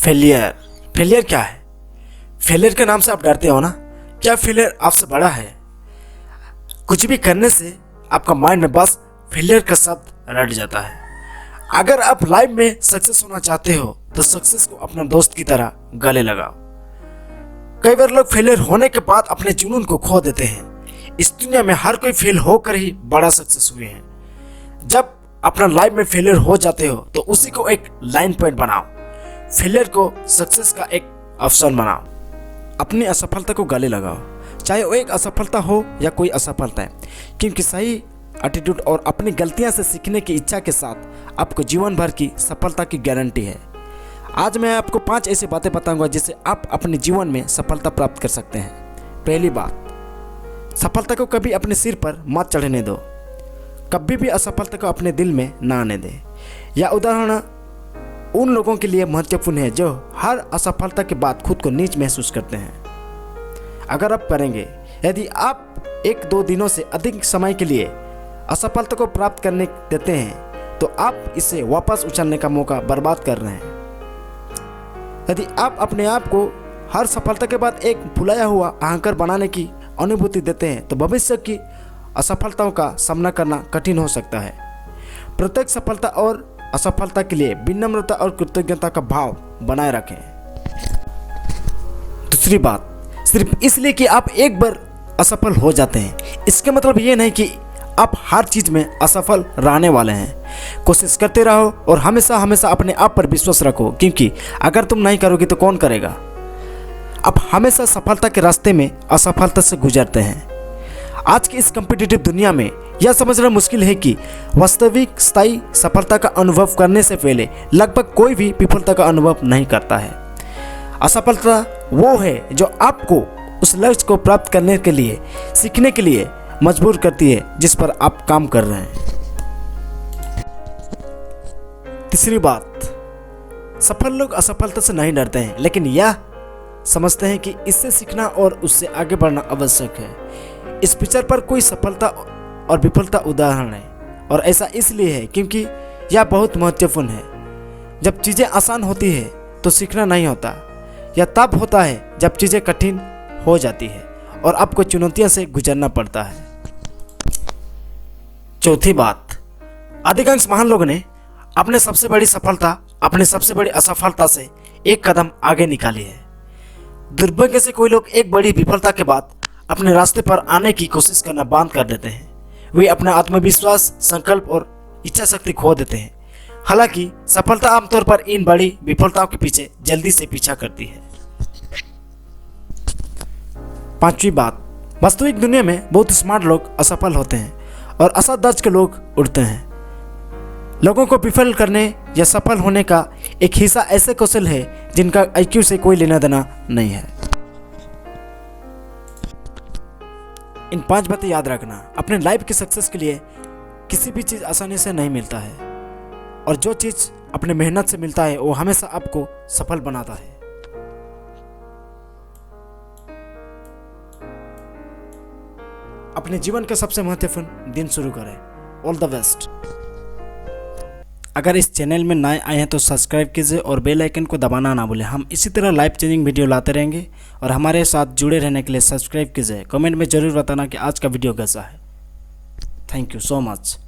Failure. Failure क्या है? Failure के नाम से आप डरते हो ना? क्या फेलियर आपसे बड़ा है? कुछ भी करने से आपका माइंड में बस फेलियर का शब्द रट जाता है। अगर आप लाइफ में सक्सेस होना चाहते हो तो सक्सेस को अपना दोस्त की तरह गले लगाओ। कई बार लोग फेलियर होने के बाद अपने जुनून को खो देते हैं। इस दुनिया में हर कोई फेल होकर ही बड़ा सक्सेस हुए हैं। जब अपना लाइफ में फेलियर हो जाते हो तो उसी को एक लाइन पॉइंट बनाओ। फेलियर को सक्सेस का एक अवसर बनाओ। अपनी असफलता को गले लगाओ, चाहे वो एक असफलता हो या कोई असफलता है, क्योंकि सही एटीट्यूड और अपनी गलतियां से सीखने की इच्छा के साथ आपको जीवन भर की सफलता की गारंटी है। आज मैं आपको 5 ऐसी बातें बताऊंगा जिससे आप अपने जीवन में सफलता प्राप्त कर सकते हैं। पहली बात, सफलता को कभी अपने सिर पर मत चढ़ने दो। कभी भी असफलता को अपने दिल में ना आने दे। यह उदाहरण उन लोगों के लिए महत्वपूर्ण है जो हर असफलता के बाद खुद को नीच महसूस करते हैं। अगर आप करेंगे, यदि आप 1-2 दिनों से अधिक समय के लिए असफलता को प्राप्त करने देते हैं तो आप इसे वापस उछालने का मौका बर्बाद कर रहे हैं। यदि आप अपने आप को हर सफलता के बाद एक भुलाया हुआ अहंकार बनाने की अनुभूति देते हैं तो भविष्य की असफलताओं का सामना करना कठिन हो सकता है। प्रत्येक सफलता और असफलता के लिए विनम्रता और कृतज्ञता का भाव बनाए रखें। दूसरी बात, सिर्फ इसलिए कि आप एक बार असफल हो जाते हैं इसके मतलब ये नहीं कि आप हर चीज में असफल रहने वाले हैं। कोशिश करते रहो और हमेशा हमेशा अपने आप पर विश्वास रखो, क्योंकि अगर तुम नहीं करोगे तो कौन करेगा। आप हमेशा सफलता के रास्ते में असफलता से गुजरते हैं। आज की इस कॉम्पिटिटिव दुनिया में यह समझना मुश्किल है कि वास्तविक स्थायी सफलता का अनुभव करने से पहले लगभग कोई भी विफलता का अनुभव नहीं करता है। असफलता वो है जो आपको उस लक्ष्य को प्राप्त करने के लिए, सीखने के लिए मजबूर करती है जिस पर आप काम कर रहे हैं। तीसरी बात, सफल लोग असफलता से नहीं डरते हैं, लेकिन यह समझते हैं कि इससे सीखना और उससे आगे बढ़ना आवश्यक है। इस पिक्चर पर कोई सफलता और विफलता उदाहरण है, और ऐसा इसलिए है क्योंकि यह बहुत महत्वपूर्ण है। जब चीज़ें आसान होती है तो सीखना नहीं होता। यह तब होता है जब चीज़ें कठिन हो जाती है और आपको चुनौतियों से गुजरना पड़ता है। चौथी बात, अधिकांश महान लोगों ने अपने सबसे बड़ी सफलता अपने सबसे बड़ी असफलता से एक कदम आगे निकाली है। दुर्भाग्य से कोई लोग एक बड़ी विफलता के बाद अपने रास्ते पर आने की कोशिश करना बंद कर देते हैं। वे अपना आत्मविश्वास, संकल्प और इच्छा शक्ति खो देते हैं। हालांकि सफलता आमतौर पर इन बड़ी विफलताओं के पीछे जल्दी से पीछा करती है। पांचवी बात, वास्तविक दुनिया में बहुत स्मार्ट लोग असफल होते हैं और असदर्ज के लोग उड़ते हैं। लोगों को विफल करने या सफल होने का एक हिस्सा ऐसे कौशल है जिनका IQ से कोई लेना देना नहीं है। इन 5 बातें याद रखना। अपने लाइफ के सक्सेस के लिए किसी भी चीज़ आसानी से नहीं मिलता है, और जो चीज़ अपने मेहनत से मिलता है वो हमेशा आपको सफल बनाता है। अपने जीवन का सबसे महत्वपूर्ण दिन शुरू करें। All the best. अगर इस चैनल में नए आए हैं तो सब्सक्राइब कीजिए और बेल आइकन को दबाना ना भूलें। हम इसी तरह लाइफ चेंजिंग वीडियो लाते रहेंगे, और हमारे साथ जुड़े रहने के लिए सब्सक्राइब कीजिए। कमेंट में ज़रूर बताना कि आज का वीडियो कैसा है। Thank you so much.